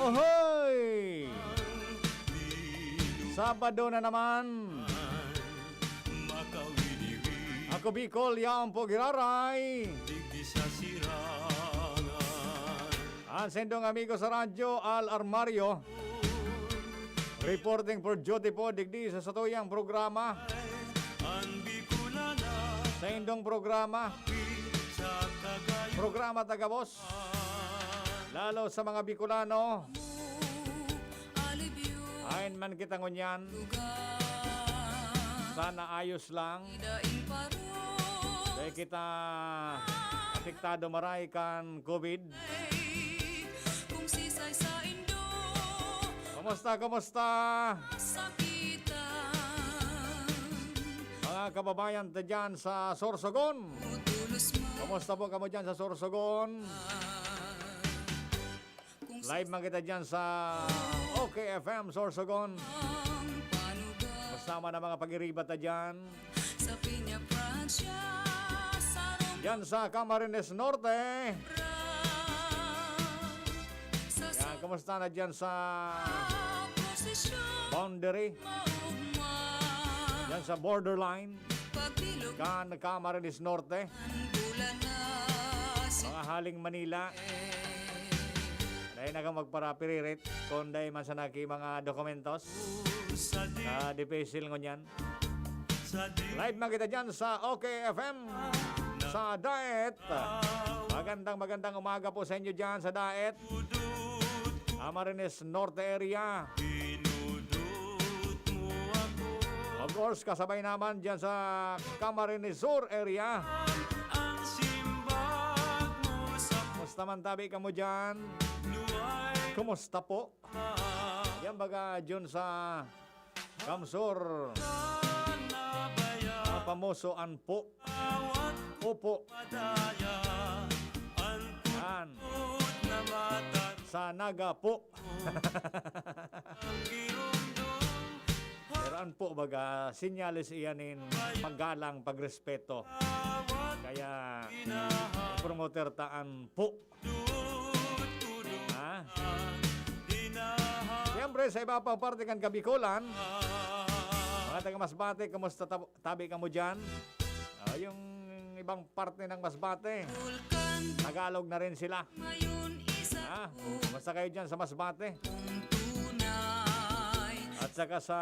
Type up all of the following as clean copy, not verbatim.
Ohoy! Sabado na naman. Ako Bicol, yaong po giraray. Ang sendong amigo sa radyo, Al Armario. Reporting for duty po, digdi sa satuyang programa. Sa indong programa. Programa Tagabos. Lalo sa mga Bicolano. Ayon man kita ngunyan. Sana ayos lang. Dahil kita apektado maray kan COVID. Kumusta? Mga kababayan dyan sa Sorsogon. Kumusta po kamo dyan sa Sorsogon? Live man kita dyan sa OKFM Sorsogon. Kasama na mga pag-iribat na dyan. Dyan sa Camarines Norte. Yan, kumusta na dyan sa Boundary. Dyan sa borderline. Camarines Norte. Mga haling Manila. Dahil nagang magparapiririt kung dahil masanaki mga dokumentos na depesil ngunyan. Live man kita dyan sa OKFM sa Daet. Magandang umaga po sa inyo dyan sa Daet, Camarines Norte area. Of course, kasabay naman dyan sa Camarines Sur area. Kumusta man tabi ka mo dyan? Kumusta po? Yan baga dyan sa Kamsur. Pamusoan po. Opo. Yan. Sa Naga po. Pero po baga sinyalis iyanin paggalang, pagrespeto. Kaya promoter taan po. Ha? Siyempre sa iba pang parte kan Kabikulan, mga taga Masbate, kumusta tabi ka mo dyan? Yung ibang parte ng Masbate, Tagalog na rin sila. Ha? Kumusta kayo dyan sa Masbate? At saka sa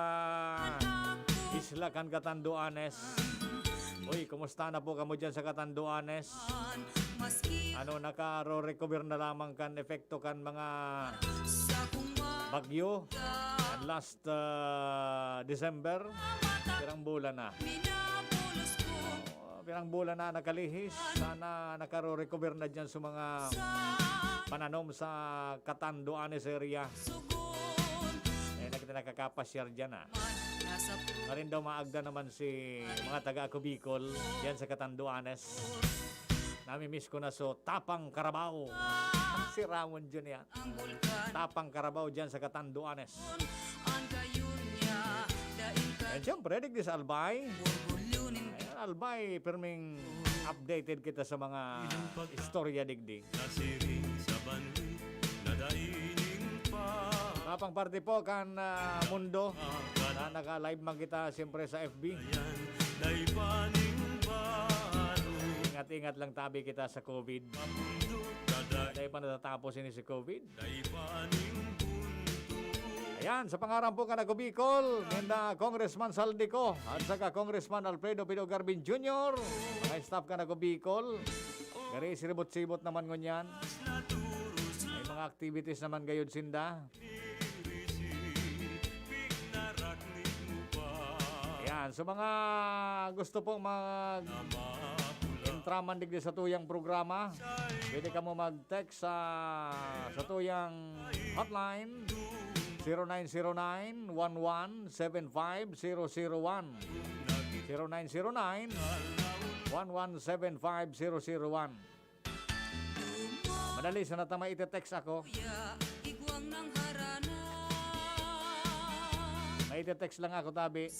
Isla kan Catanduanes. Uy, kumusta na po ka mo dyan sa Catanduanes? Ano, naka-recover na lamang kan efekto kan mga bagyo last December. Pirang bulan na. Pirang bulan na nakalihis. Sana naka-recover na dyan sa mga pananom sa Catanduanes area. Na kita nakakapasyar dyan Marin daw maagda naman si mga taga-Ako Bicol dyan sa Catanduanes. Nami-miss ko na so Tapang Carabao. Si Ramon dyan yan. Tapang Carabao dyan sa Catanduanes. And siyempre, digdi sa Albay. Ayan, Albay, perming updated kita sa mga istorya digdi. Tapang party po kan Mundo. Na naka-live man kita siyempre sa FB. Ingat-ingat lang tabi kita sa COVID. Dahil pa natatapos ini si COVID. Ayan, sa pangarang po ka na Bicol, nenda Congressman Saldico at saka Congressman Alfredo Pido Garbin Jr. Mga staff ka na Bicol. Gari siribot-sibot naman ngunyan. May mga activities naman gayod sinda. Ayan, sa mga gusto pong intraman digdi sa tuyang programa, pwede ka mo mag-text sa tuyang hotline 0909-1175001 0909-1175001. Madali sa natama ite-text ako. May ite-text lang ako tabi.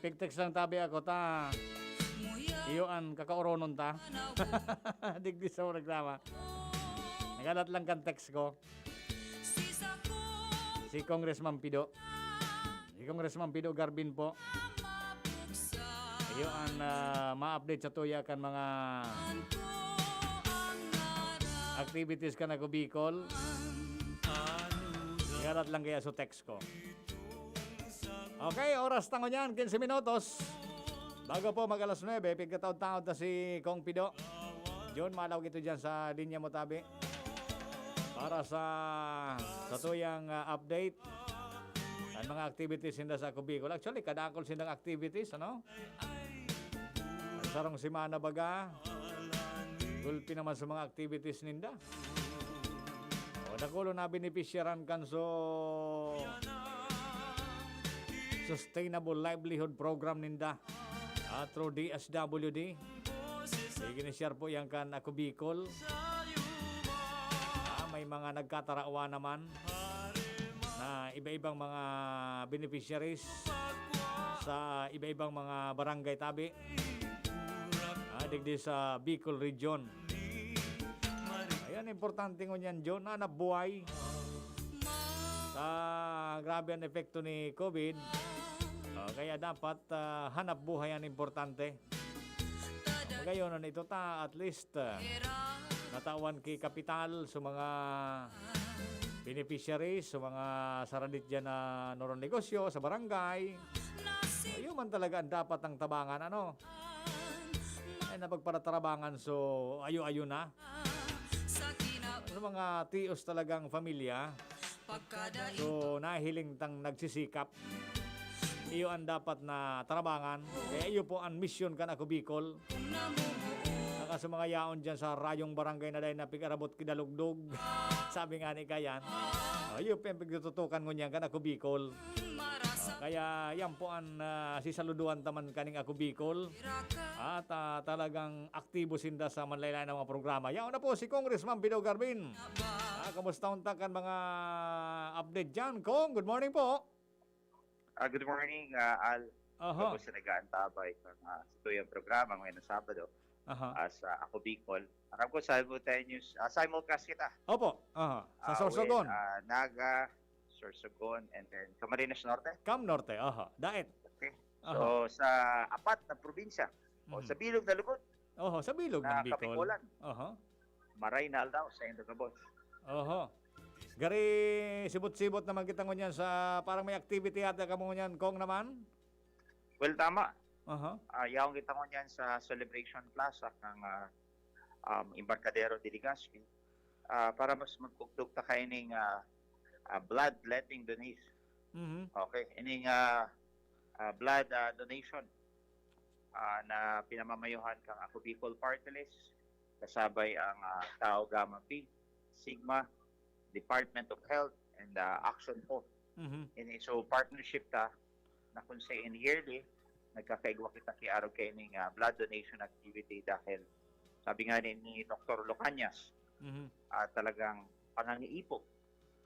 Ipiktex lang tabi ako ta. Iyoan kakaoronon ta. Digdi sa reklama. Nagalat lang kan text ko. Si Congressman Pido. Si Congressman Pido Garbin po. Iyoan ma-update sa tuya kan mga activities ka na ko Bicol. Nagalat lang kaya sa text ko. Okay, oras tango niyan, 15 minutos. Bago po mag alas 9, pigkataon-taon na si Kong Pido. John, malaw ito dyan sa linya mo tabi. Para sa tuyang update ang mga activities sinda sa Bicol. Actually, kadakol sindang activities, ano? Ang sarong simana baga, gulpi naman sa mga activities ninda. O, nakulo na beneficiaran kan so Sustainable Livelihood Program ninda through DSWD. Gini-share po yan kan Ako Bicol. May mga nagkatarawa naman na iba-ibang mga beneficiaries sa iba-ibang mga barangay tabi digdi sa Bicol Region. Ayan, importante ko niyan, John, na nabuhay sa grabe ang epekto ni COVID. Kaya dapat hanap buhay ang importante. Ngayon, ito at least natawan kay kapital sa mga beneficiaries, sa mga saradit dyan na noron negosyo, sa barangay. Yun man talaga ang dapat ang tabangan, ano? Ay napagparatarabangan, so ayo-ayo na. Ano mga tios talagang pamilya, so nahiling tang nagsisikap. Iyo ang dapat na tarabangan. Kaya iyo po ang mission kan Ako Bicol. Saka sa mga yaon dyan sa rayong barangay na dahil napig-arabot kidalugdog. Sabi nga ni Kayan. Iyo po ang pagtututukan ko niyan kan Ako Bicol. Kaya yan po ang sisaluduan taman kaning Ako Bicol. At talagang aktibo sinda sa manlaylay ng mga programa. Yaon na po si Congressman Pido Garbin. Kamusta unta kan mga update dyan? Kong, good morning po. Good morning, Al. Ako sa nag-aantabay sa tuyang programa ngayon na Sabado sa Ako Bicol. Aram ko simulcast kita. Opo. Sa Sorsogon. Naga, Sorsogon, and then Camarines Norte. Cam Norte. Daet. Okay. So sa apat na probinsya o sa bilog na lugod. Sa bilog ng Bicol. Kapikulan. Maray na aldaw sa Indogabos. Gari sibot-sibot naman kita ngunyan sa parang may activity ata ka mo ngunyan, Kong naman? Well, tama. Yaong kita ngunyan sa Celebration Plaza ng Embarcadero de Legazpi para mas magkugdog ta kaining bloodletting donation. Okay, ining blood donation na pinamamayuhan kang Ako Bicol Party List, kasabay ang Tao Gamma Pi, Sigma, Department of Health, and Action Po. So partnership ta na kung sa yearly nagkakaigwa kita kay araw kay ning blood donation activity dahil sabi nga ni Dr. Locanias talagang pangangiipo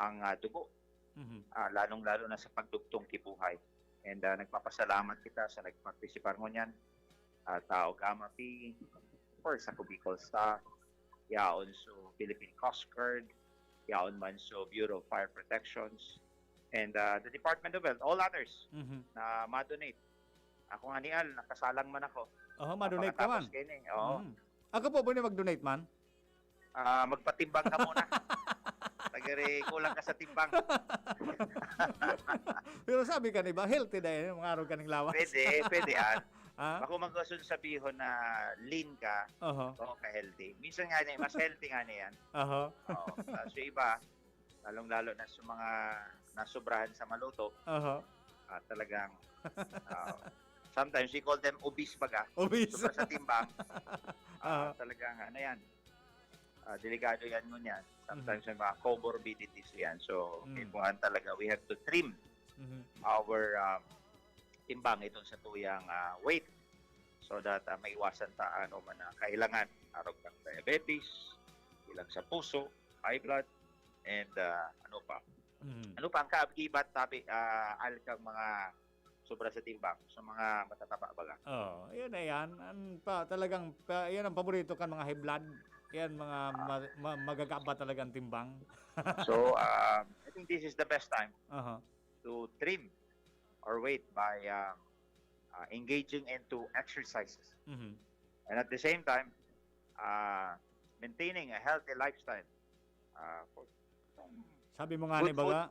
ang dugo, lalong-lalo na sa pagdugtong kibuhay. And nagpapasalamat kita sa nagpartisipar mo niyan, Tao Gamma Pi, of course Ako Bicol Staff, yaon so Philippine Coast Guard, yaon man so Bureau of Fire Protections, and the Department of Health, all others na ma-donate. Ako nga ni Al, nakasalang man ako. Ma-donate ka man? Ako po ba mag-donate man? Magpatimbang ka muna. Tagari, kulang ka sa timbang. Pero sabi ka ba, healthy dahil mga araw ka ng lawas. Pwede Al. Ako magkasun sabihon na lean ka, ka-healthy. Minsan nga niya, mas healthy nga niya yan. So iba, lalong-lalo na sa mga nasubrahan sa maluto, talagang, sometimes we call them obese baga. Obese. Sobra sa timbang. Talagang, delikado yan nun yan. Sometimes may mga comorbidities yan. So, kailangan talaga, we have to trim our timbang itong sa tuyang weight so that maiwasan ta ano man na kailangan arog ng diabetes, ilang sa puso, high blood, and ano pa ang kaagibat tabi al kang mga sobra sa timbang sa mga matataba baga. Oh, yun na yan. Talagang, yan ang paborito kan mga high blood. Yan, mga magagaba talagang timbang. So, I think this is the best time Uh-huh. to trim our weight by engaging into exercises. Mhm. And at the same time, maintaining a healthy lifestyle. For Sabi mo nga Good ni baga,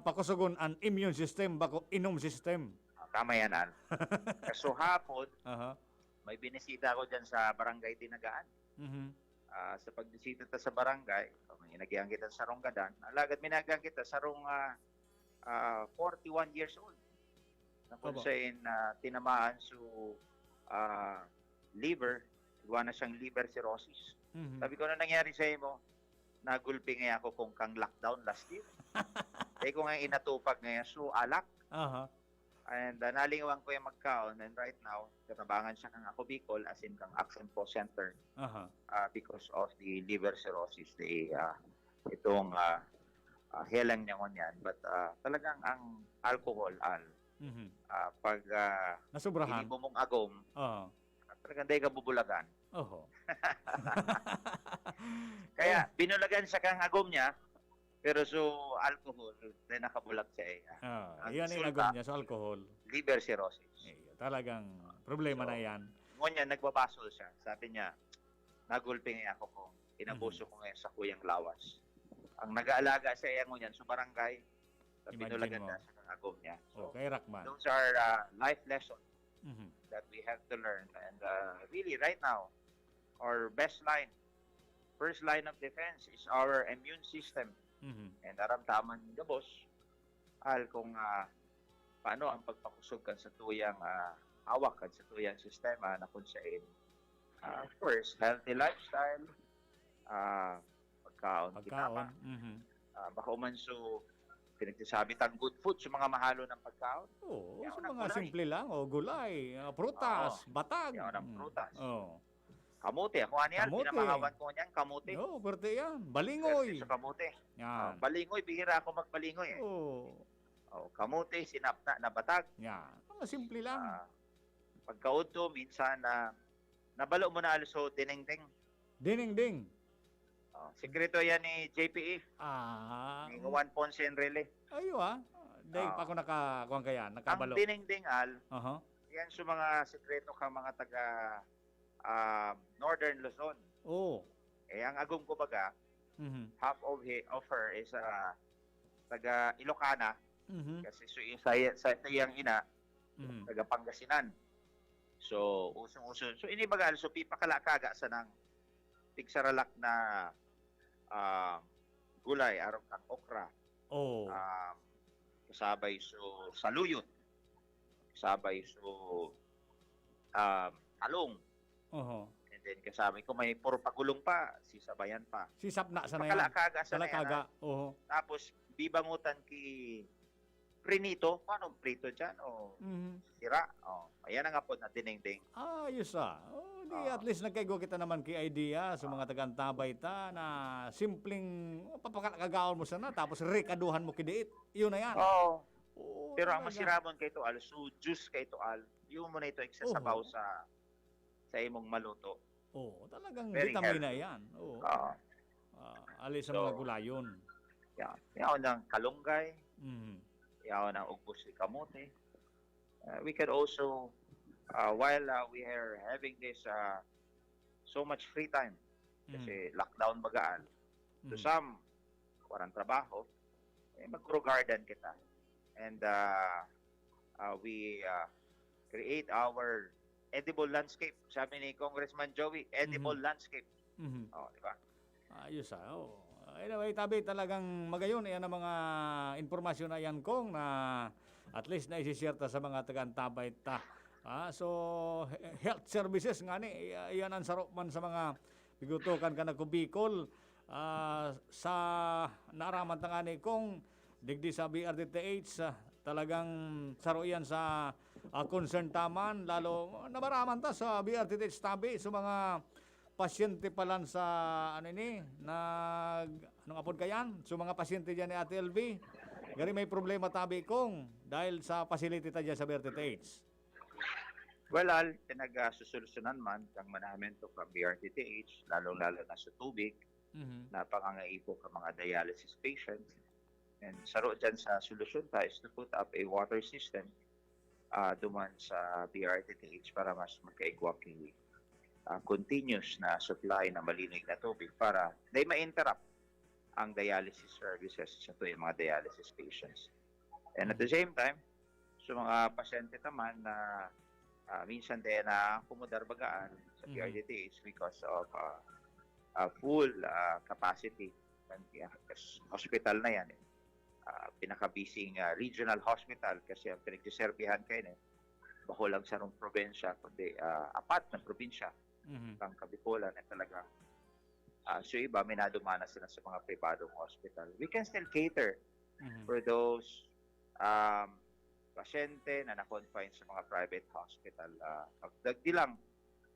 pakusugon ang immune system bako inom system. tama yan, Al. So hapon, Aha. may binisita ako dyan sa Barangay Dinagaan. Mhm. Sa pagbisita ta sa barangay, minagihan kita sa Ronggadan. Alagad minagihan kita sa 41 years old. Na kung Opo. saan tinamaan sa liver, gawa na siyang liver cirrhosis. Mhm. Sabi ko, na nangyari sa mo, nagulpi nga ako kung kang lockdown last year. Kaya ko nga inatupag ngayon, so alak. Aha. And nalingawan ko yung magkaon, and right now, katabangan siya kang ako Bicol, as in kang Action Po Center, Aha. because of the liver cirrhosis, itong helang niya yan. But talagang ang alcohol, Mhm. pag Nasubrahan. hindi mo mong agom, Oo. talagang di ka bubulagan. Oho. Kaya, binulagan sa kang agom niya, pero so alcohol, then nakabulag siya Ah, Ang yan ang resulta, agom niya sa alcohol. liver cirrhosis. Talagang problema So, na yan. Ngunyan, nagbabasol siya. Sabi niya, nagulping ako kung inabuso ko ngayon sa kuyang lawas. Ang nag-aalaga sa iya ngunyan sa barangay, sa Imagine pinulagan mo. na sa kangagom niya. So, Okay, Rakman. those are life lessons Mhm. that we have to learn. And really, right now, our best line, first line of defense is our immune system. Mhm. And naramdaman ni Gabos, kung paano ang pagpakusog kan sa tuyang hawak kan sa tuyang sistema na kung saan, of course, healthy lifestyle, pagkaon, Pagkaon. Mhm. baka man so, pinagsasabi tang good food sa mga mahalo ng pagkaon. Oo, Yaw sa ng mga gulay. simple lang. O, gulay, prutas, batag. Yaw ng prutas. Oo. Kamote, ako ano yan, Kamote. pinamahawan ko niyan, kamote. Oo, pwerte yan. Balingoy. Sa kamote. Yan. Balingoy, bihira ako magbalingoy Oo. Kamote, sinapna na batag. Yan. Mga simple lang. Pagkaudto, minsan nabalo mo na aluso dinengdeng. Ding-ding. Sikreto yan ni JPE, ni Juan Ponce Enrile. Ayo Dahil pa ako nakakuha kaya, Ang nakabalo. dinengdeng Aha. yan sa mga sikreto ka mga taga Northern Luzon. Oo. Ang agong ko baga, Mhm. half of her is taga Ilocana, Mhm. kasi sa iyang ina, Mhm. taga Pangasinan. So, usong-uso. So, ini baga, so pipakalakaga sa nang tigsaralak na gulay, arong kang okra, Oo. kasabay so saluyot, kasabay so talong, Oho. and then kasabay ko may puro pagulong pa, sisabayan pa. Sisap na sa na yan. Pakalakaga sa na yan, Talakaga. Oo. tapos bibangutan ki prinito, anong prito dyan, o Mhm. sira, ayan ang apod na dinengdeng. Ayos Oh, di Ah. at least nagkaigo kita naman ki idea sa mga tagantabay ta na simpleng papakalagaon mo sana tapos rekaduhan mo kidiit. Yun na yan. Oo. Oo, Pero ang talaga. masirabon kay Toal, so juice kay Toal, yung mo na ito iksasabaw sa imong maluto. Oo, talagang Very vitamina healthy. yan. Oo. Alis sa So, mga gulayon. Yaw ng kalunggay, Mhm. yaw ng ugbos ni kamote. We can also, while we are having this so much free time, kasi lockdown bagaan, to Mhm. some, walang trabaho, mag-grow garden kita. And we create our edible landscape. Sabi ni Congressman Joey, edible landscape. Mhm. Di ba? Ayos Oo. Anyway, tabi talagang magayon. Yan ang mga informasyon na yan kong na at least na isi-share ta sa mga tagantabay ta. So, health services nga ni, yan ang sarap man sa mga bigutukan ka na kubikol. Sa naaraman ta nga ni kong digdi sa BRDTH, talagang saro yan sa concern taman. Lalo, nabaraman ta sa BRDTH tabi sa mga pasyente pa lang sa anong apod kayan? So mga pasyente diyan ni Ate LV. Gari may problema tabi kong dahil sa facility ta dyan sa BRTTH? Well, Al, pinag-susolusyonan man kang manamento from BRTTH, lalong-lalo na sa tubig, Mhm. na pangangaipo ka mga dialysis patients. And saro dyan sa solusyon ta is to put up a water system duman sa BRTTH para mas magkaigwa kay continuous na supply na malinig na tubig para di ma-interrupt ang dialysis services sa tuwing mga dialysis patients. And at the same time, sa mga pasyente naman na minsan din na kumudar bagaan sa Mhm. PRDTH because of full capacity. Hospital na yan. Pinaka-busy regional hospital kasi ang pinagsiserbihan kayo bako lang sa nung probinsya, kundi apat na probinsya Mhm. ng Kabicolan na talagang so iba, may nadumana sila sa mga pribadong hospital. We can still cater Mhm. for those pasyente na na-confine sa mga private hospital. Pagdagdi lang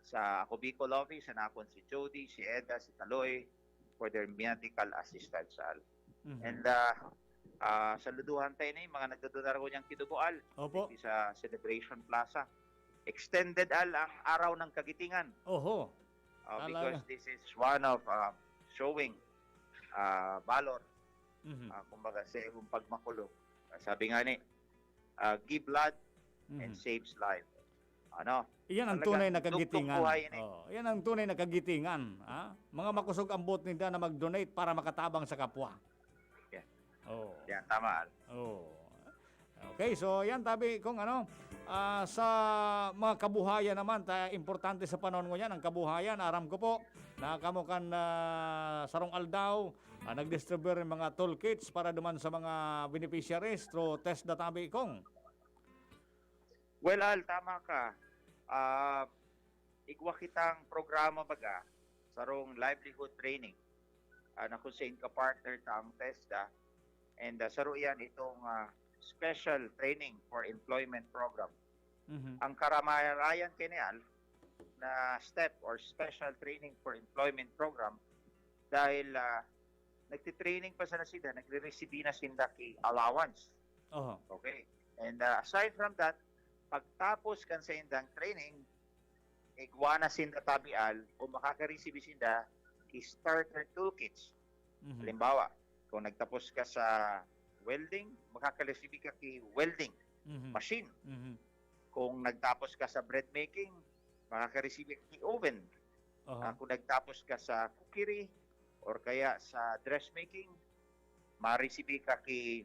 sa ako Bicol office, nakon si Jody, si Eda, si Taloy for their medical assistance. Mhm. And saluduhan tayo na yung mga nagdadonar ko niyang kidugoal Opo. sa Celebration Plaza. Extended ang araw ng kagitingan. Oho. Because this is one of showing valor, Mhm. kumbaga sa ibang pagmakulong. Sabi nga ni, give blood and Mhm. saves life. Ano? Iyan ang Talagang tunay na dugtong kagitingan. buhay yun Yan ang tunay na kagitingan. Mga makusog ang bot nila na mag-donate para makatabang sa kapwa. Yeah. Oh. Yan, tama. Oh. Okay, so yan tabi kung sa mga kabuhayan naman, importante sa panahon ngayon ang kabuhayan. Aram ko po na kamukan sarong aldaw nag-distribute ng mga toolkits para duman sa mga beneficiaries through test na tabi kong. Well, Al, tama ka. Igwa kitang programa baga sarong livelihood training na kung saan ka-partner ta ang TESDA and saro yan itong special training for employment program. Mhm. Ang karamayan kinial na step or special training for employment program dahil nagtitraining pa sa sila, nagre-receive na sila kay allowance. Oho. Okay. And aside from that, pagtapos kan sa indang training, igwa na sinda tabial o makaka-receive sinda starter toolkits. Mhm. Halimbawa, kung nagtapos ka sa welding, makaka-receive ka kay welding Mhm. machine. Mhm. Kung nagtapos ka sa bread making, makaka-receive ka kay oven. Oho. Kung nagtapos ka sa cookery or kaya sa dressmaking, ma-receive ka kay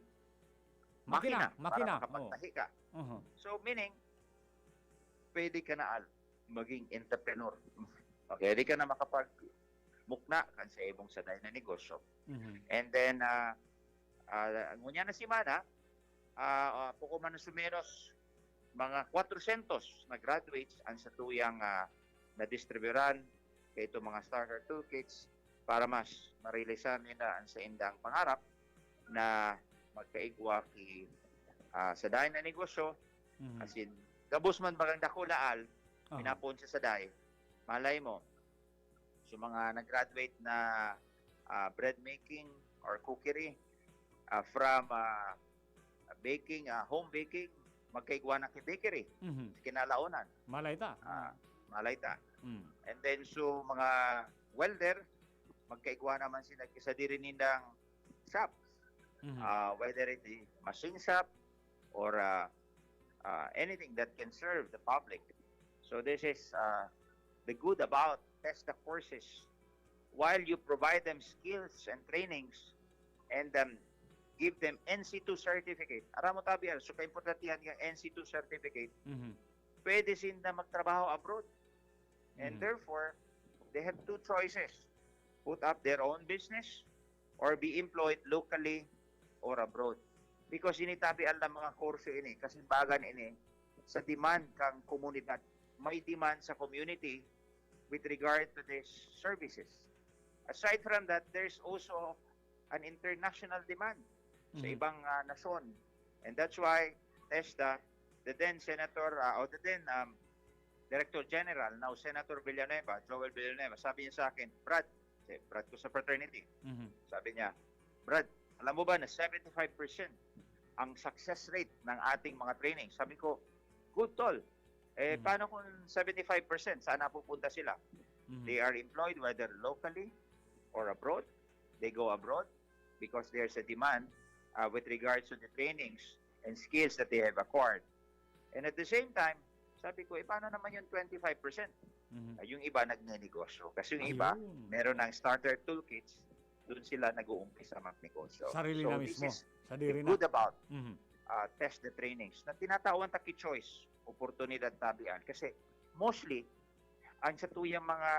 makina Makina. para makapagtahi ka. Oho. So meaning, pwede ka na maging entrepreneur. Okay, pwede ka na makapag-mukna kan sa ibong saday na negosyo. Mhm. And then, ngunya na si Mana, puko man sumeros, mga 400 na graduates ang sa tuyang na-distriburan kay ito mga starter toolkits para mas marilisan nila ang sa indang pangarap na magkaigwa ki sa dahin na negosyo. Mhm. As in, gabos man bagang dakulaal, Oho. pinapon sa saday, malay mo, so mga nag-graduate na bread making or cookery from baking, home baking, magkaigwa na kay bakery, Mhm. kinalaunan, Malay ta. malay ta. Mhm. And then, so mga welder, magkaigwa naman sila sa diri nindang shop, Mhm. whether it is machine shop or anything that can serve the public. So this is the good about TESDA courses. While you provide them skills and trainings and give them NC2 certificate. Aram mo tabi, so ka-importante yan yung NC2 certificate, Mhm. pwede sila magtrabaho abroad. And Mhm. therefore, they have two choices. Put up their own business or be employed locally or abroad. Because initabi ang mga kurso ini, kasi bagan ini, sa demand kang komunidad. May demand sa community with regard to these services. Aside from that, there's also an international demand sa Mhm. ibang nasyon. And that's why TESDA, the then Senator, or the then Director General, now Senator Villanueva, Joel Villanueva, sabi niya sa akin, Brad ko sa fraternity, Mhm. sabi niya, Brad, alam mo ba na 75% ang success rate ng ating mga training. Sabi ko, good tol. Paano kung 75%? Saan napupunta sila? They are employed whether locally or abroad. They go abroad because there's a demand with regards to the trainings and skills that they have acquired. And at the same time, sabi ko, paano naman yung 25%? Yung iba nagnenegosyo. Kasi yung iba, meron ng starter toolkits, doon sila nag-uumpisa magnegosyo. Sarili na mismo. This is Sadiri na. good about test the trainings na tinatawag taki choice, oportunidad tabian. Kasi mostly, ang sa tuyang mga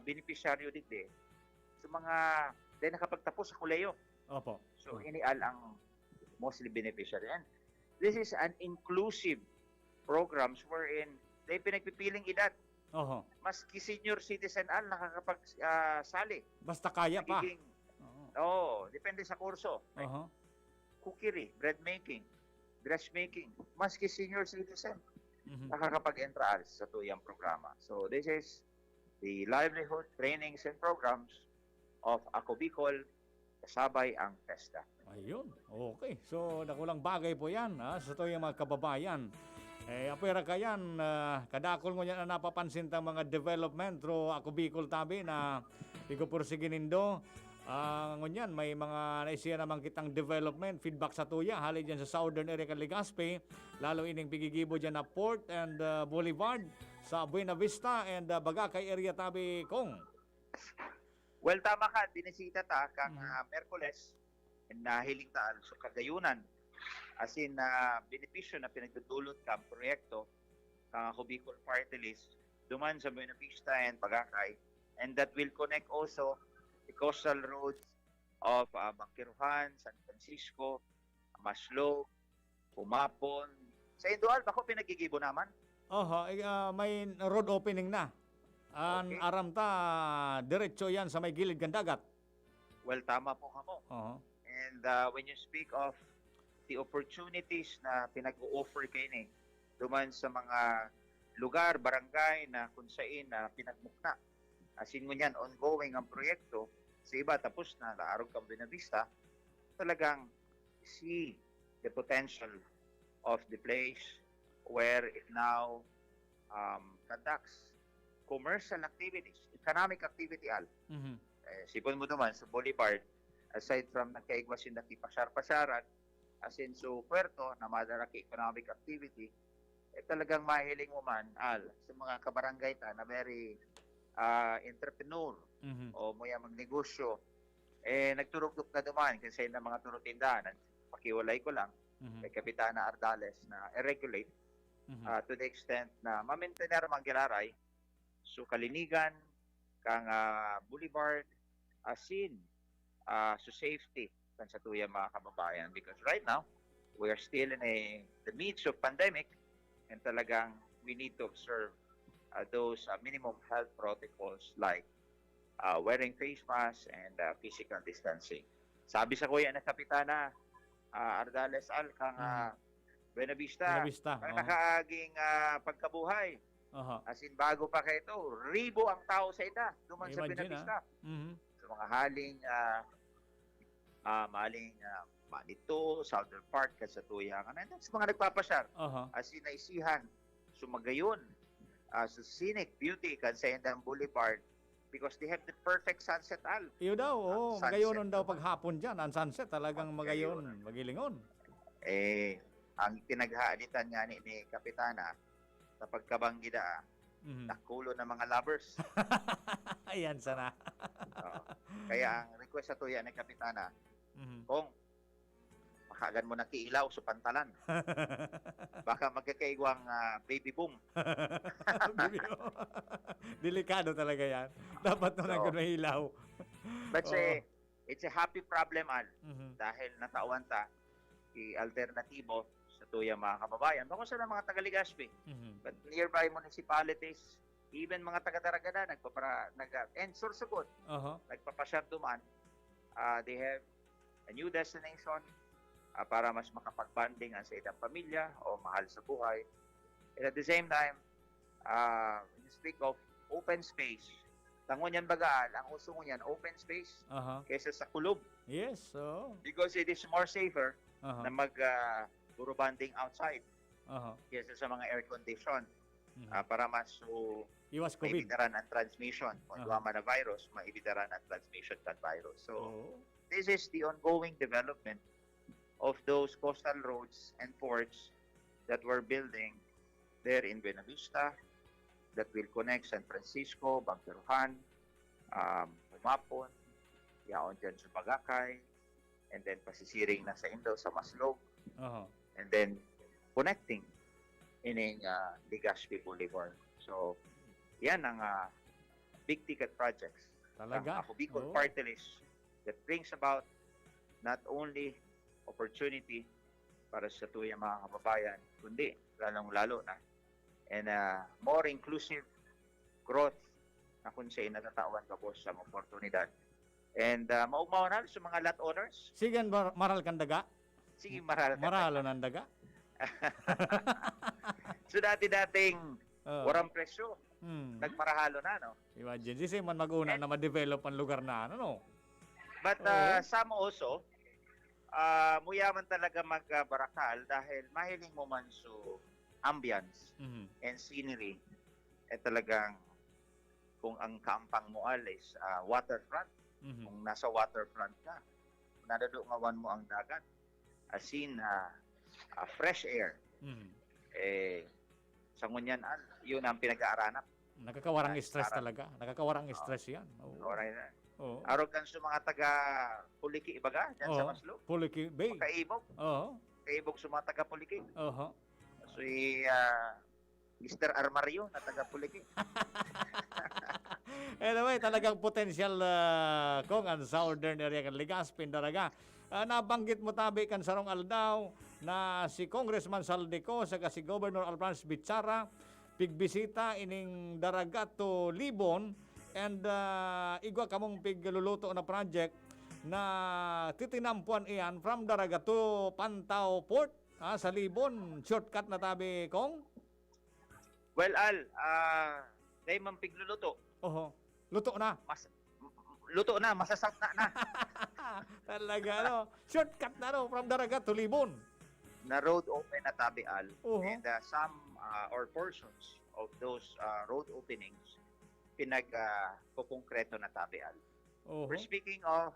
beneficiaryo dito, sa mga dahil nakapagtapos sa kuleyo. Opo. So, inial ang mostly beneficiary. And this is an inclusive programs wherein they pinagpipiling edad. Oho. Maski senior citizen al nakakapag-sali. Basta kaya pa. Depende sa kurso. Like, Oho. cookery, bread making, dressmaking. Maski senior citizen nakakapag-entra sa tuyang programa. So this is the livelihood trainings and programs of Ako Bicol kasabay ang TESDA. Ayun. Okay. So, nakulang bagay po yan sa tuyang mga kababayan. Apera kayan, kadakol mo yan na napapansin tang mga development through Ako Bicol Tabi na igupursiginindo. Ngunyan, may mga naisiya naman kitang development, feedback sa tuya, hali dyan sa southern area kan Legazpi, lalo ining pigigibo dyan na Port and Boulevard sa Buena Vista and Bagakay area Tabi, Kong. Well, tama ka, binisita ta kang Merkules na hiling taal so kagayunan. As in, benepisyo na pinagdudulot kang proyekto kang Ako Bicol Party List duman sa Buena Vista and Bagakay, and that will connect also the coastal roads of Bangkiruhan, San Francisco, Maslog, Pumapon. Sa Indual, bako pinagigibo naman? May road opening na. Okay. Aram ta, diretso yan sa may gilid ng dagat. Well, tama po kamo. And when you speak of the opportunities na pinag-o-offer kayo ni duman sa mga lugar, barangay na kung saan na pinagmukna. Asin mo niyan, ongoing ang proyekto, sa iba tapos na, laarog kang Buena Vista, talagang see the potential of the place where it now conducts commercial activities, economic activity al. Sipon mo naman sa Boulevard, aside from nagkaigwasin na pasar-pasaran, as in so puerto na madaraki economic activity, talagang mahiling mo man al sa mga kabarangay ta na very entrepreneur o moya magnegosyo, nagturugdok na duman kasi na mga turutindahan, pakiwalay ko lang, kay Kapitana Ardales na i-regulate to the extent na ma-maintainer Manggiraray, so kalinigan, kang Boulevard, asin, so safety kan sa tuya mga kababayan. Because right now, we are still in the midst of pandemic and talagang we need to observe those minimum health protocols like wearing face masks and physical distancing. Sabi sa kuya na Kapitana Ardales al kang Buena Vista, ang nakaaging pagkabuhay. As in, bago pa kayo ito, ribo ang tao sa ita duman sa Buena Vista. Sa mga haling Manito, Southern Park, Kasatuyangan, and sa mga nagpapasyar. As in, naisihan, sumagayon sa scenic beauty kan sa Endang Boulevard because they have the perfect sunset al. Iyo daw, magayonon daw paghapon dyan. Ang sunset talagang magayon, magilingon. Ang pinaghaalitan nga ni Kapitana sa pagkabanggida, nakulo ng mga lovers. Ayan sana. Kaya ang request sa tuya ni Kapitana, kung makagan mo na kiilaw sa pantalan, baka magkakaigwang baby boom. Delikado talaga yan. Dapat na kung mahilaw. But it's a happy problem al. Dahil natawan ta i-alternatibo sa tuya mga kababayan. Bako sa mga taga-Legazpi. But nearby municipalities, even mga taga-Daragada, and Sorsogon, nagpapasyar duman, they have a new destination para mas makapag-banding ang sa ilang pamilya o mahal sa buhay. And at the same time, when you speak of open space, tangon yan bagaan, ang uso mo yan, open space, kaysa sa kulob. Yes, Because it is more safer na puro banding outside kaysa sa mga air condition para mas Iwas COVID. maibitaran ang transmission. Kung duwa man na virus, maibitaran ang transmission kan virus. So, this is the ongoing development of those coastal roads and ports that we're building there in Buena Vista that will connect San Francisco, Bagteruhan, Humapon, yaon dyan sa Bagakay, and then pasisiring na sa Indo, sa Maslog, and then connecting in Legazpi Boulevard. So, yan ang big ticket projects. Talaga? Ako Bicol Party List that brings about not only opportunity para sa tuyang mga kababayan, kundi lalong-lalo na and more inclusive growth na kung sa'yo natatawan ka po sa oportunidad. And maugmaw na sa mga lot owners. Sige, maral kang daga? Sige, maral ka. Maralo ng daga? So dati-dating warang presyo. Nagmarahalo na, no? Imagine, di man mag-una na ma-develop ang lugar na, no? But some also, muyaman talaga magbarakal dahil mahiling mo man so ambience and scenery. Talagang kung ang kaampang mo is waterfront, kung nasa waterfront ka, nadadungawan mo ang dagat, as in fresh air. Sa ngunyan, yun ang pinag-aaranap. Nakakawarang stress talaga. Nakakawarang stress yan. Araw kan sa mga taga-Puliki, ibaga, dyan sa Maslog. Puliki Bay. Kaibog. Kaibog sa mga taga-Puliki. So, Mr. Armario na taga-Puliki. Anyway, talagang potential kung ang southern area kan Legazpi, Daraga. Nabanggit mo tabi kan sarong aldaw na si Congressman Saldico sa si Governor Alfranz Bichara pigbisita ining Daraga to Libon and igwa kamong pigluluto na project na titinampuan iyan from Daraga to Pantao Port sa Libon. Shortcut na tabi, Kong? Well, dahil man pigluluto. Luto na. Luto na, masasap na. Talaga, no? Shortcut na, no? From Daraga to Libon. Na road open na tabi, Al. And some or portions of those road openings pinag-kukongkreto na tabi, Al. We're speaking of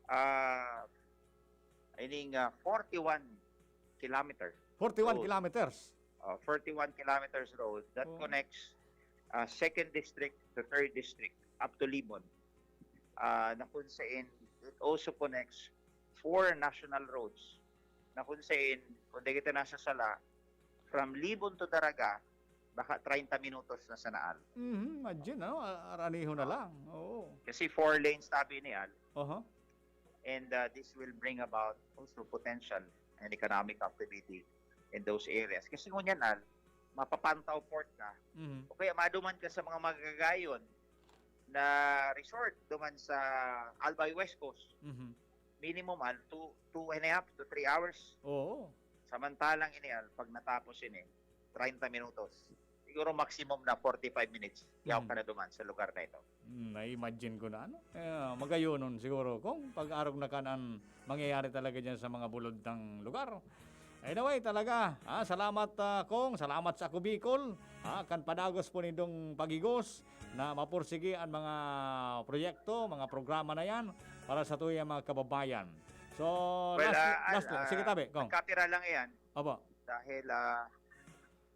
41 kilometers. 41 kilometers. 41 kilometers road that connects 2nd District to 3rd District up to Libon. Na kung saan it also connects 4 national roads na kung saan kung di kita nasa sala from Libon to Daraga baka 30 minutos na sa Naal. Imagine, no? Araniho na lang. Kasi 4 lanes tabi ni Al. And this will bring about also potential and economic activity in those areas. Kasi kung yan, Al, mapapantaw port ka, o kaya maduman ka sa mga magagayon na resort duman sa Albay West Coast. Minimum, Al, 2.5 to 3 hours. Samantalang ini, Al, pag natapos ini, 30 minutos. Siguro maximum na 45 minutes. Yaw ka na duman sa lugar na ito. Na-imagine ko na, ano? Magayon nun siguro kung pag-arog na kanan mangyayari talaga dyan sa mga bulod ng lugar. Anyway, talaga, salamat Kong, salamat sa Ako Bicol. Kan padagos po nindong pagigos na mapursige ang mga proyekto, mga programa na yan para sa tuyang mga kababayan. So, last sige tabi, Kong. Kapira lang yan. Aba. Dahil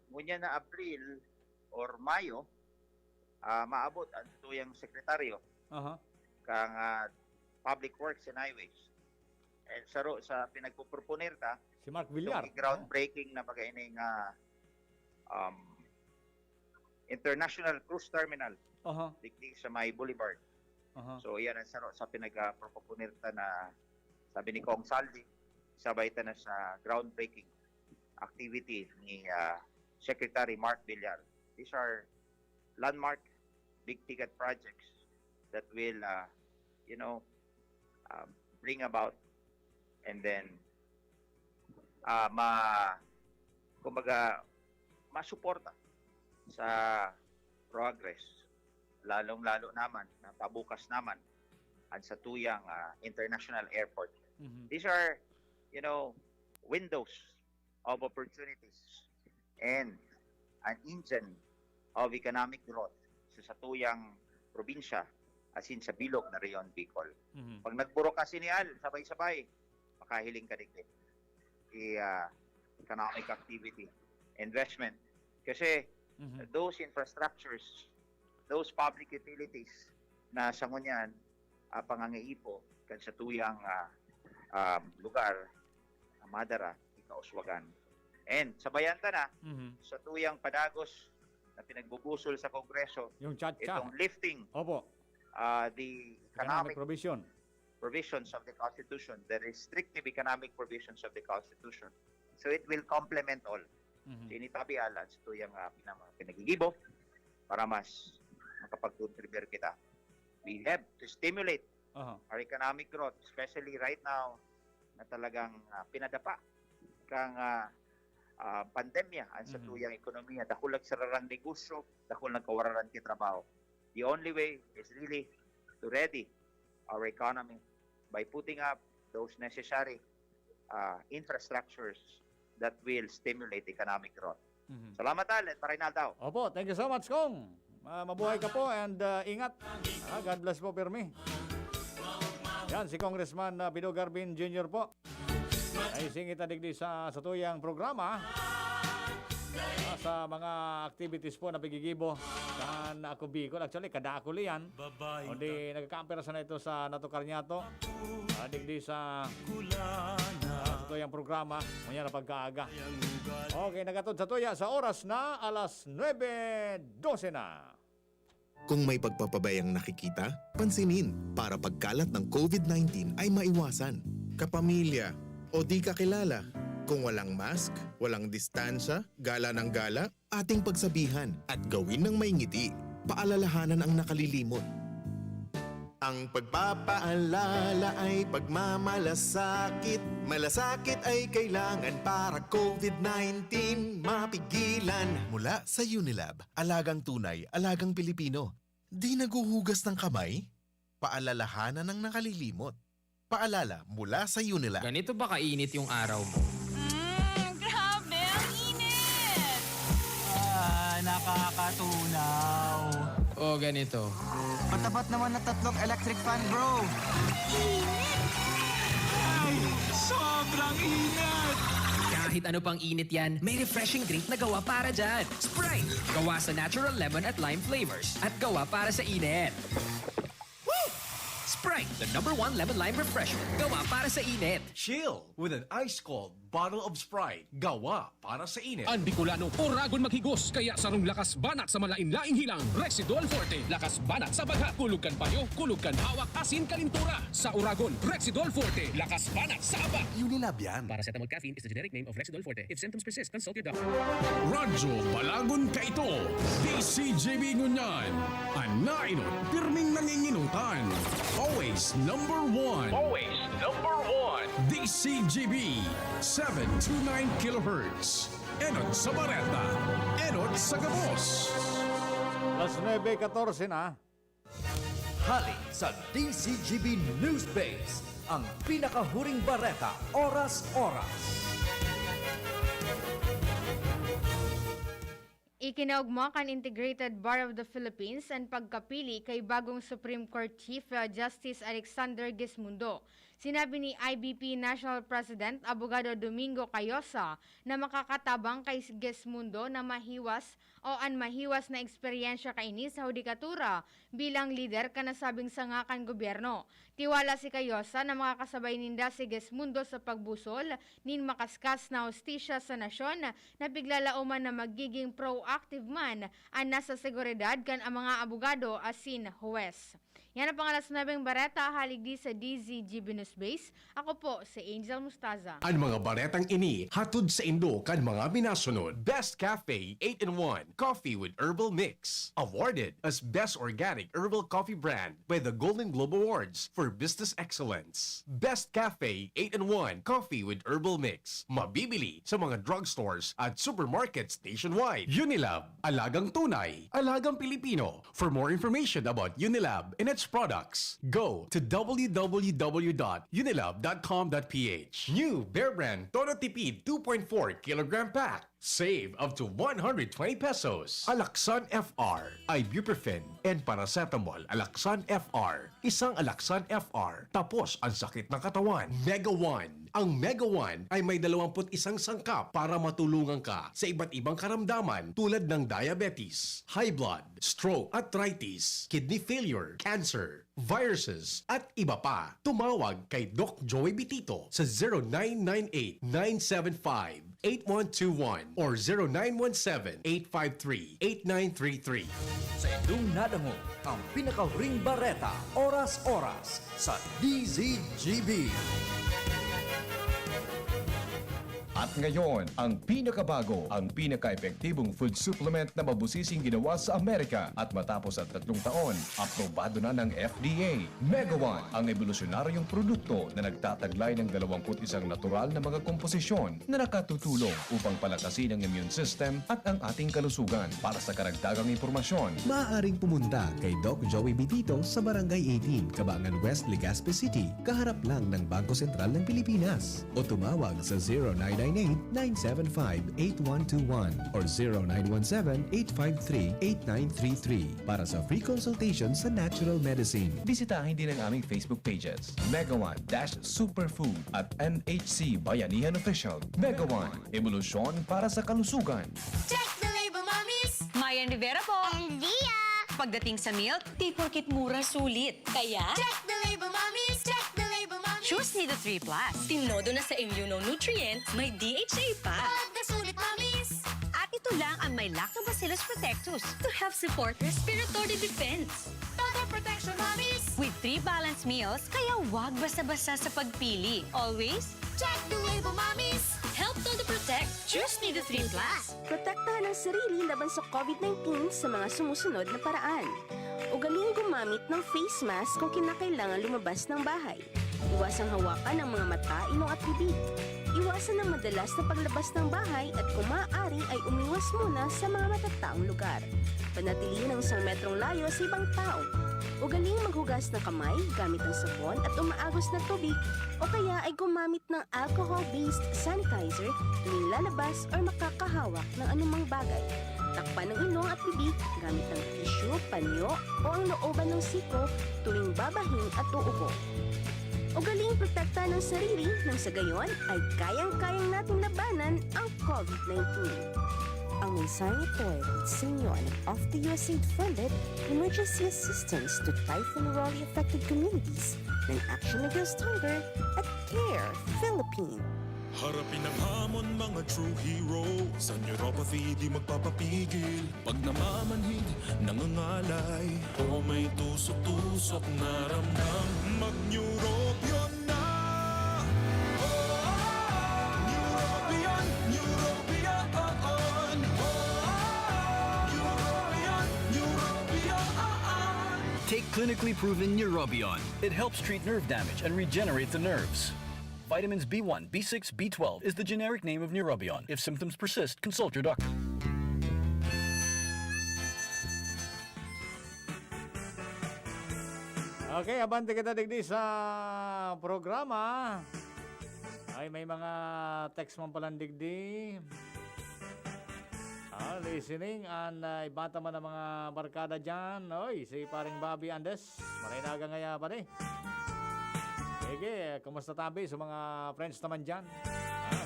ngunyan na April or Mayo, maabot ang tuyang sekretaryo kang Public Works and Highways. And sa pinagpuproponer ta, si Mark Villar. So, groundbreaking na pagkaining International Cruise Terminal dikdik sa May Boulevard. So, yan ang sa pinagpuproponer ta na sabi ni Kong Saldi, sabay ta na sa groundbreaking activity ni Secretary Mark Villar. These are landmark big-ticket projects that will, bring about and then masuporta sa progress, lalong-lalo naman na pabukas naman at sa tuyang international airport. These are, windows of opportunities and an engine of economic growth sa satuyang probinsya as in sa bilog na Reyon Bicol. Pag nagburo ka sinial, sabay-sabay, makahiling ka din economic activity, investment. Kasi those infrastructures, those public utilities na sa ngunyan, pangangaipo kan sa tuyang lugar, Madara, Ikauswagan. And sabayan ta na sa tuyang padagos na pinagbubusol sa Kongreso, Yung chat-chat. itong lifting Opo. the Economic economic provision. provisions of the Constitution, the restrictive economic provisions of the Constitution. So it will complement all. Sinitabi alam sa tuyang pinagigibo para mas makapag-contribute kita. We have to stimulate our economic growth, especially right now na talagang pinadapa kang pandemya ang sa tuyang ekonomiya. Dakulag sararang negosyo, dakulag kawararan ki trabaho. The only way is really to ready our economy by putting up those necessary infrastructures that will stimulate economic growth. Salamat Alan, Parinaldo. Opo, thank you so much, Kong. Mabuhay ka po and ingat. God bless po, Pirmi. Yan, si Congressman Pido Garbin Jr. po. Ay singit adigdi sa tuyang programa sa mga activities po na pigigibo kan ako Bicol. Actually, kada ako liyan. Hindi nagkakampera sa na ito sa Natukar Nyato. Adigdi sa tuyang programa. Muna na pagkaaga. Okay, nagatod sa tuya sa oras na alas 9:12 na. Kung may pagpapabayang nakikita, pansinin para pagkalat ng COVID-19 ay maiwasan. Kapamilya o di kakilala, kung walang mask, walang distansya, gala ng gala, ating pagsabihan at gawin ng may ngiti. Paalalahanan ang nakalilimot. Ang pagpapaalala ay pagmamalasakit. Malasakit ay kailangan para COVID-19 mapigilan. Mula sa Unilab, alagang tunay, alagang Pilipino. Di naguhugas ng kamay? Paalalahanan ng nakalilimot. Paalala mula sa Unilab. Ganito ba kainit yung araw mo? Grabe, ang init! Nakakatunaw. O ganito. Matapat naman na 3 electric fan, bro. Ay, sobrang init! Kahit ano pang init yan, may refreshing drink na gawa para dyan. Sprite! Gawa sa natural lemon at lime flavors at gawa para sa init. Sprite, the #1 lemon-lime refresher. Gawa para sa init. Chill with an ice-cold bottle of Sprite. Gawa para sa init. Ang Bicolano, oragon maghigos, kaya sarong lakas banat sa malain-laing hilang. Rexidol Forte, lakas banat sa baga. Kulugkan payo, kulugkan hawak, asin kalintura. Sa oragon, Rexidol Forte, lakas banat sa aba. Unilab yan. Paracetamol caffeine is the generic name of Rexidol Forte. If symptoms persist, consult your doctor. Radyo Balagon Kaito, DCJB Ngunyan, Anainot, pirming nanginginutan. Always number one. Always number one. DCJB, 729 kHz. Enot sa Bareta, Enot sa Gabos. Alas 9:14 na. Hali sa DCGB News Base, ang pinakahuring bareta, oras-oras. Ikinaugma kan Integrated Bar of the Philippines ang pagkapili kay bagong Supreme Court Chief Justice Alexander Gesmundo. Sinabi ni IBP National President Abogado Domingo Cayosa na makakatabang kay Gesmundo na mahiwas o anmahiwas na eksperyensya kaini sa hudikatura bilang lider kanasabing sangakan gobyerno. Tiwala si Cayosa na makakasabay ninda si Gesmundo sa pagbusol nin makaskas na hostisya sa nasyon na biglalauman na magiging proactive man ang nasa seguridad kan ang mga abogado asin huwes. Yan ang pangalas na bareta haligdi sa DZGB News Base. Ako po si Angel Mustaza. Ang mga baretang ini hatod sa Indo kan mga binasunod. Best Cafe 8-in-1 Coffee with Herbal Mix. Awarded as Best Organic Herbal Coffee Brand by the Golden Globe Awards for Business Excellence. Best Cafe 8-in-1 Coffee with Herbal Mix. Mabibili sa mga drugstores at supermarkets nationwide. Unilab, alagang tunay, alagang Pilipino. For more information about Unilab and its products. Go to www.unilab.com.ph. New Bear Brand Todo Tipid 2.4 kilogram pack. Save up to 120 pesos. Alaxan FR, ibuprofen, and paracetamol. Alaxan FR. Isang Alaxan FR. Tapos ang sakit ng katawan. Mega One. Ang Mega One ay may 21 sangkap para matulungan ka sa iba't ibang karamdaman tulad ng diabetes, high blood, stroke, arthritis, kidney failure, cancer, viruses, at iba pa. Tumawag kay Doc Joey Bitito sa 0998-975-8121 or 0917-853-8933. Sa inyong nadamo ang pinakahuring bareta, oras-oras sa DZGB. At ngayon, ang pinakabago, ang pinaka-epektibong food supplement na mabusising ginawa sa Amerika at matapos ang 3 taon, aprobado na ng FDA. Mega One, ang evolusyonaryong produkto na nagtataglay ng 21 natural na mga komposisyon na nakatutulong upang palakasin ang immune system at ang ating kalusugan. Para sa karagdagang impormasyon, maaaring pumunta kay Doc Joey Bitito sa Barangay 18, Cabangan West, Legazpi City, kaharap lang ng Bangko Sentral ng Pilipinas. O tumawag sa 0998-975-8121 or 0917-853-8933 para sa free consultation sa natural medicine. bisitahin din ang aming Facebook pages, Mega One-Superfood at NHC Bayanihan Official. Mega One, evolusyon para sa kalusugan. Check the label, mommies! Mayan Rivera po! And Dia! Pagdating sa milk, di porkit mura sulit. Kaya, check the label, mommies! Check the label, mommies! Choose Nido 3 Plus. Tinodo na sa immunonutrients, may DHA pa. Pagkasulit, mommies! At ito lang ang may Lactobacillus protectus to help support respiratory defense. Total protection, mommies! With 3 balanced meals, kaya wag basta-basta sa pagpili. Always, check the label, mommies! Help Todo Protect. Choose Nido 3 Plus. Protektahan ang sarili laban sa COVID-19 sa mga sumusunod na paraan. Ugaling gumamit ng face mask kung kinakailangan lumabas ng bahay. Iwasang hawakan ang mga mata, ilong at bibig. Iwasan ang madalas na paglabas ng bahay at kung maaari ay umiwas muna sa mga matataong lugar. Panatilihin ang 1 metrong layo sa ibang tao. Ugaling maghugas ng kamay gamit ang sabon at umaagos na tubig o kaya ay gumamit ng alcohol-based sanitizer tuwing lalabas o makakahawak ng anumang bagay. Takpan ng ilong at bibig gamit ang tissue, panyo o ang looban ng siko tuwing babahin at uubo. Ugaling protektahan ng sarili nang sa gayon ay kayang-kayang nating labanan ang COVID-19. Ang mensahe ito ay sa inyo ng of the USAID-funded Emergency Assistance to Typhoon Raleigh-affected communities ng Action Against Hunger at CARE Philippines. Harapin ang hamon, mga true hero. Sa neuropathy di magpapapigil. Pag namamanhid, nangangalay o may tusok-tusok na ramdam, mag-Neurobion na. Neurobion, Neurobion. Take clinically proven Neurobion. It helps treat nerve damage and regenerate the nerves. Vitamins B1, B6, B12 is the generic name of Neurobion. If symptoms persist, consult your doctor. Okay, abante kita digdi sa programa. Ay, may mga text man palang digdi. Listening and ibata man ang mga barkada dyan. Oy, si paring Bobby Andes. Marinaga ngaya pa rin. Sige, kumusta tabi sa mga friends naman dyan?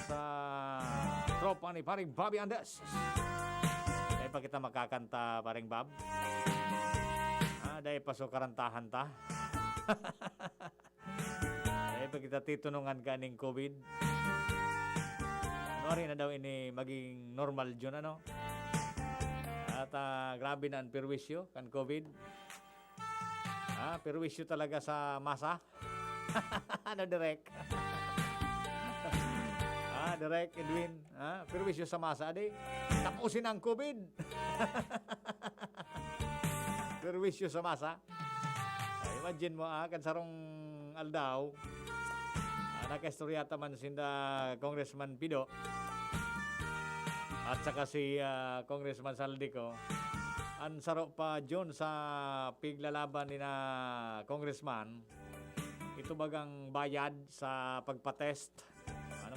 Sa tropa ni paring Bobby Andes. Dahil pa kita makakanta, paring Bob. Dahil pa so karantahan ta. Dahil pa kita titunungan kaning COVID. Ano rin na daw ini maging normal dyan, ano? At grabe na ang perwisyo kan COVID. Perwisyo talaga sa masa. Ano, direct? Direct, Edwin. Perwisyo sa masa, adi. Tapusin ang COVID. Perwisyo sa masa. Imagine mo, kansarong aldaw, nakastoryata man sinda Congressman Pido at saka si Congressman Saldico. Ansaro pa John sa piglalaban ni na congressman. Ito bagang bayad sa pagpatest.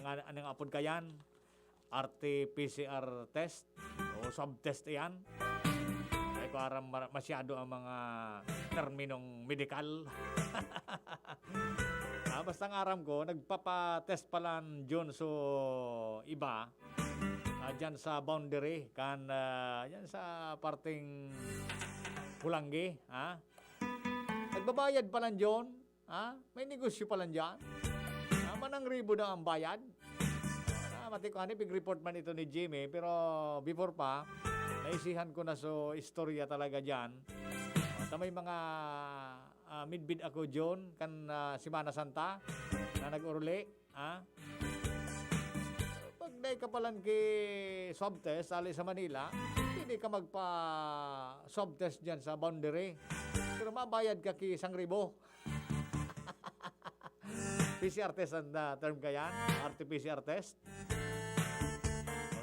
Anong apod kayan? RT-PCR test o subtest yan. Ay parang masyado ang mga terminong medikal. Basta ang aram ko, nagpapatest pala John so iba. Diyan sa boundary kan diyan sa parting Pulanggi, ha? Nagbabayad pa lang John, ha? May negosyo pa lang diyan. Manang ribo daw ang bayad. Mati ko hanip report man ito ni Jimmy, pero before pa naisihan ko na so istorya talaga diyan. May mga midbid ako John kan Semana Santa na nag-uruli, ha? Day ka palang ki swab test ali sa Manila, hindi ka magpa swab test diyan sa boundary. Pero mabayad ka ki 1,000. PCR test ang term ka yan, RT-PCR test.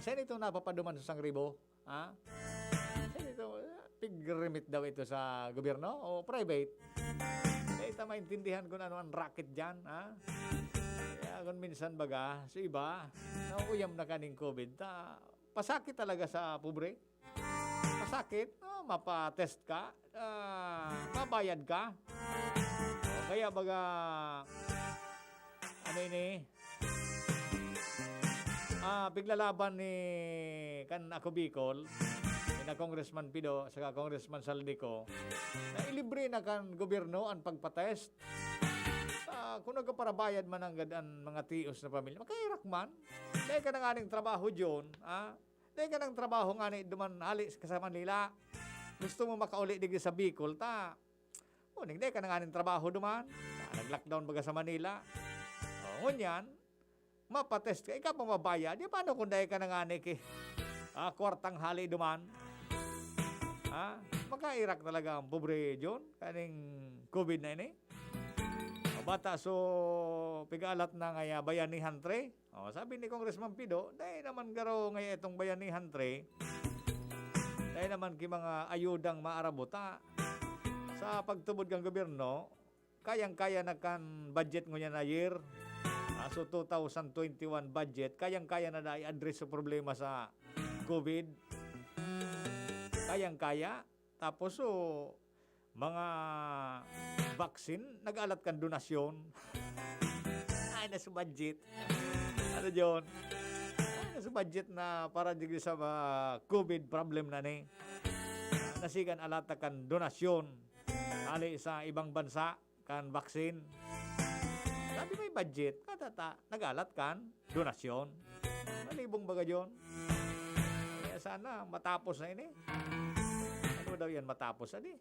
Saan ito napapaduman sa 1,000? Ha? Saan ito? Pig-remit daw ito sa gobyerno o private? Ito maintindihan ko na ano ang racket dyan, ha? Kung minsan baga, sa iba, nauyam na kaning COVID, pasakit talaga sa pobre. Pasakit, mapatest ka, mabayad ka. Kaya baga, ano ini, piglalaban ni kan ako Bicol, na Congressman Pido, saka Congressman Saldico, na ilibre na kan gobyerno ang pagpatest. Kung nagparabayad man ang gadaan mga tios na pamilya, makairak man. Dahil ka na nga ning trabaho, John. Dahil ka ng trabaho nga ni duman halis ka sa Manila. Gusto mo makauli digdi sa Bicol, dahil ka na nga ning trabaho duman. Nag-lockdown baga sa Manila. Ngunyan, mapatest ka, ikaw pa mabayad. Di paano kung dahil ka na nga ni kwartang hali duman? Makairak talaga ang pobre, John, kaning COVID na ini. Bata so pigalat na ngaya bayanihan tre. Sabi ni Congressman Pido, dahil naman garo ngaya itong bayanihan tre. Dahil naman ki mga ayudang maarabota sa pagtubod ng gobyerno, kayang-kaya na kan budget ngo na year. So 2021 budget, kayang-kaya na i-address sa problema sa COVID. Kayang-kaya. Tapos so mga vaccine, nag-alat kang donasyon. Ay, nasa budget. Ano yun? Ay, nasa budget na para digli sa COVID problem na ni. Nasigan alata kan donasyon. Ali sa ibang bansa, kan vaccine. Sabi may budget, nag-alat kan donasyon. Malibong baga yun. Kaya sana matapos na ini. Ano daw yan matapos na ni?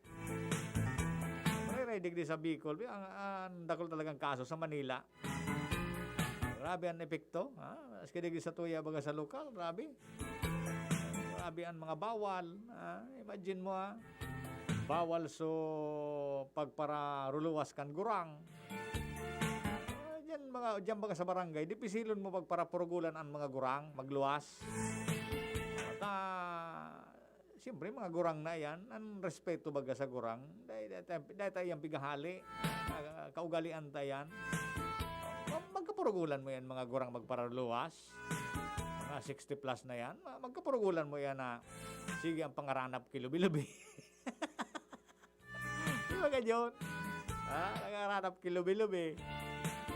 Digdi sa Bicol, ang dakol talagang kaso sa Manila. Grabe ang epekto. Aski digdi sa tuya baga sa lokal, grabe. Grabe ang mga bawal. Imagine mo, bawal so pagpararuluwas kan gurang. Diyan baga sa barangay, di pisilon mo pagparapurugulan ang mga gurang, magluwas. Siyempre, mga gurang na yan, ang respeto baga sa gurang, dahil tayo yung pigahali, kaugalian tayo yan. Magkapurugulan mo yan, mga gurang magpararluwas, mga 60 plus na yan, magkapurugulan mo yan na, sige ang pangaranap kilubi-lubi. Di ba ganyan? Pangaranap kilubi-lubi.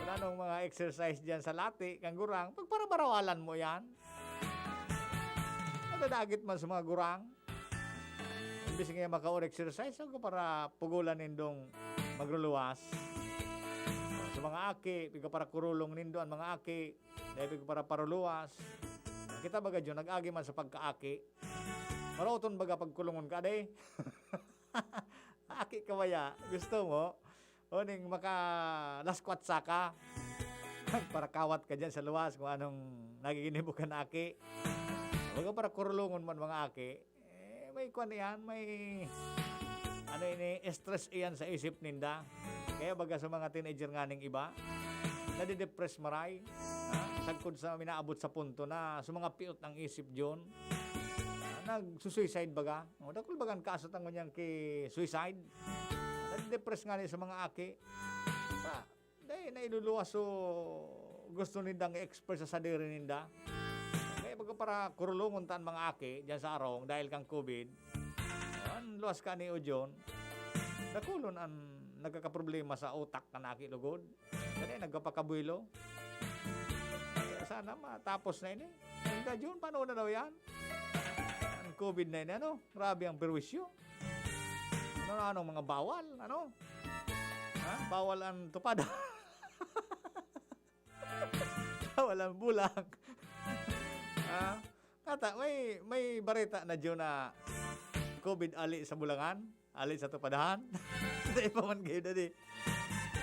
Wala nung mga exercise dyan sa lati, kang gurang, pagparabarawalan mo yan. Nadadagit man sa mga gurang. Imbis nga maka-exercise ako para pugulan nindong magruluwas. Sa mga aki, piga para kurulong nindo ang mga aki, dahil piga para paruluwas. Kita baga dyan, nag-agi man sa pagka-aki. Maroton baga pagkulungon ka, de. Aki ka baya, gusto mo? O ning maka-laskwat saka. Para kawat ka dyan sa luwas kung anong nagiginibukan aki. Baga para kurulungon man mga aki. May kwan yan, may ano ini, stress iyan sa isip ninda. Kaya baga sa mga teenager nga ning iba, nadidepress maray. Sagkod sa minaabot sa punto na sa mga piot ng isip dyan. nagsusuicide baga. O, dakul bagan kaso tango niyang ki suicide. Nag-depress nga niya sa mga aki. Dahil nailuluwas so gusto nindang i-express sa sadiri ninda. Kaya baga para kurulungon tan mga aki dyan sa arong dahil kang COVID. Ang luwas ka ni Ojon. Dakulon ang nagkakaproblema sa utak ka na aki lugod. Kaya nagkapakabuilo. Kaya sana matapos na ini. Hangga June, paano na daw yan? Ang COVID na ini, ano? Grabe ang perwisyo. Anong mga bawal, ano? Ha? Bawal ang tupad. Bawal ang bulang. Ha? Kata, may barita na dyan na COVID ali sa bulangan, ali sa tupadahan. Hindi pa man kayo dadi.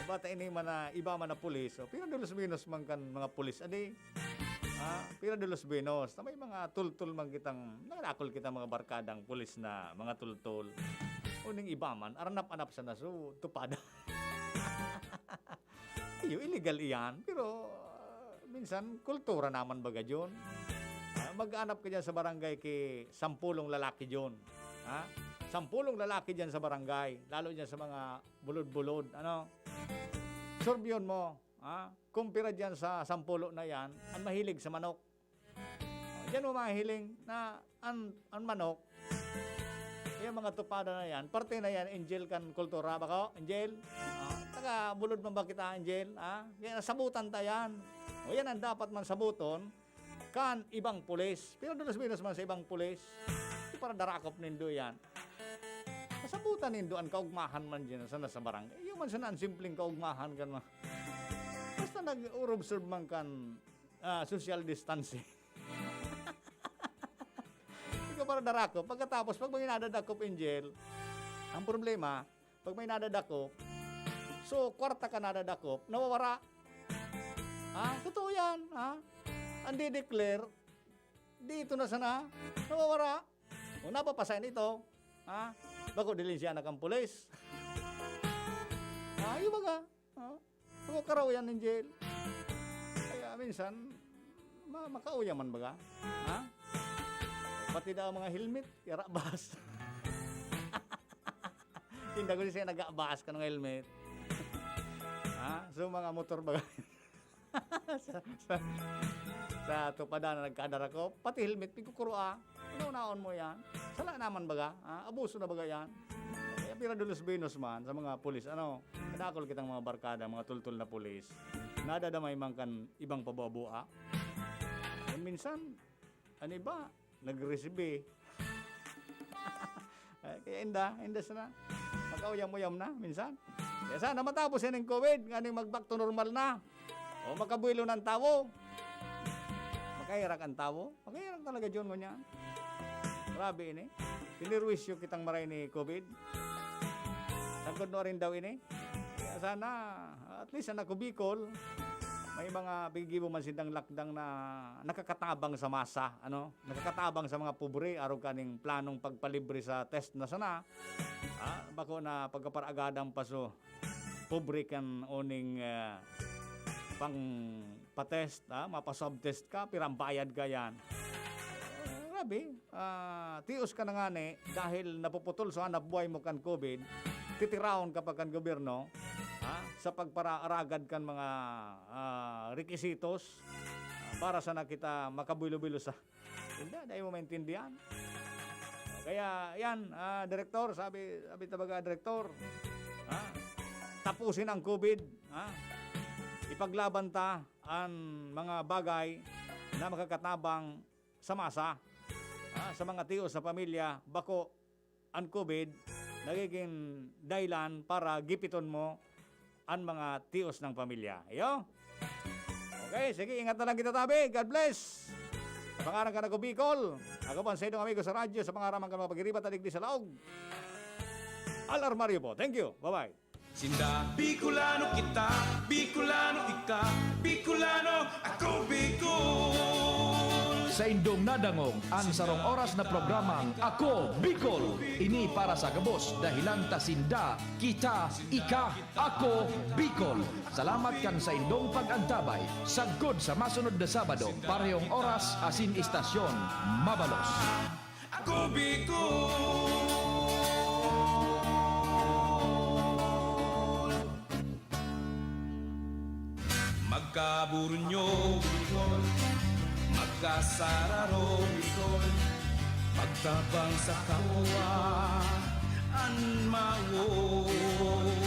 Bata ini man na iba man na pulis. So, pero dulos minus man kan mga pulis adi. Pero dulos minus. May mga tultul man kitang nakakul kita mga barkadang pulis na mga tultul. Uning iba man, aranap-anap sa naso, tupad. Iyo, illegal iyan. Pero, minsan, kultura naman baga dyan. Mag-anap ka dyan sa barangay kay 10 lalaki dyan. 10 lalaki dyan sa barangay. Lalo dyan sa mga bulod-bulod. Ano? Sorbyon mo. Kumpira dyan sa 10 na yan, ang mahilig sa manok. Dyan mo mahiling na ang manok, yung mga tupada na yan, parte na yan, Angel kan kultura. Bako, Angel? Taga, bulod man ba kita, Angel? Yan, sabutan ta yan. O yan ang dapat man sabuton, kan ibang pulis. Pero dulos-minus man sa ibang pulis. Di para darakop nindo yan. Sabutan nindo, ang kaugmahan man dyan sa nasa barangay. Yung man sana ang simpleng kaugmahan kan man. Basta nag-observe man kan social distancing. Para darakop. Pagkatapos, pag may nadadakop, Angel, ang problema, pag may nadadakop, so, kwarta ka nadadakop, nawawara. Totoo yan. Ang di-declare, dito na sana, nawawara. O, napapasain ito. Bako dilin siya na kang pulis. Yung baga. Bako karaw yan, Angel. Kaya, minsan, makauya man baga. Pati daw mga helmet, yarabas. Hindi ko siya nag-abas ka ng helmet. So mga motor ba sa tupada na nagkadara ko, pati helmet, pigkukuro Unaon mo yan. Sala naman baga, abuso na baga yan. Kaya pira dulos-binos man sa mga pulis. Kadakol kitang mga barkada, mga tultul na pulis. Nadadamay man kan ibang pababua. Minsan, ano ba? Nag-recipe. Kaya inda sana. Magkauyam-uyam na, minsan. Kaya sana matapos yan ng COVID, nganing mag-back to normal na. O makabuilo ng tawo. Makahirak ang tawo. Makahirak talaga dyan mo niya. Grabe ini. Pinirwisyo kitang maray ni COVID. Sagod na rin daw ini. Kaya sana, at least anak ko Bicol, may mga bigibo man sindang lakdang na nakakatabang sa masa, nakakatabang sa mga pobre, araw kaning planong pagpalibre sa test na sana. Bako na pagkaparagadang paso, pobre kan oning pang patest, mapasubtest ka, pirambayad ka yan. Grabe, tios ka na nga dahil napuputol sa hanap buhay mo kan COVID, titiraon kapag kan gobyerno, sa pagparaaragad kan mga rekisitos para sana kita makabulo-bilo sa dahil mo maintindihan. Kaya yan, Direktor, sabi tabaga Direktor, tapusin ang COVID, ipaglaban ta ang mga bagay na makakatabang sa masa, sa mga tiyo sa pamilya, bako ang COVID nagiging dahilan para gipiton mo ang mga tios ng pamilya. Iyo? Okay, sige, ingat na lang kita tabi. God bless! Sa pangarang ka na ko Bicol, ako po ang sa inyong amigo sa radyo, sa pangarang ka mapagiribat at digdi sa laog. Alarmario po. Thank you. Bye-bye. Sinda Bicolano kita, Bicolano ika, Bicolano ako Bicol. Sa indong nadangog ang sarong oras na programang Ako Bicol. Ini para sa gabos dahilan ta sinda, kita, ika, ako Bicol. Salamat kan sa indong pag-antabay. Sagod sa masunod na Sabado, parehong oras asin istasyon Mabalos. Ako Bicol. Magkaburunyo Bicol, magkasararo Bicol, magtabang sa kapwa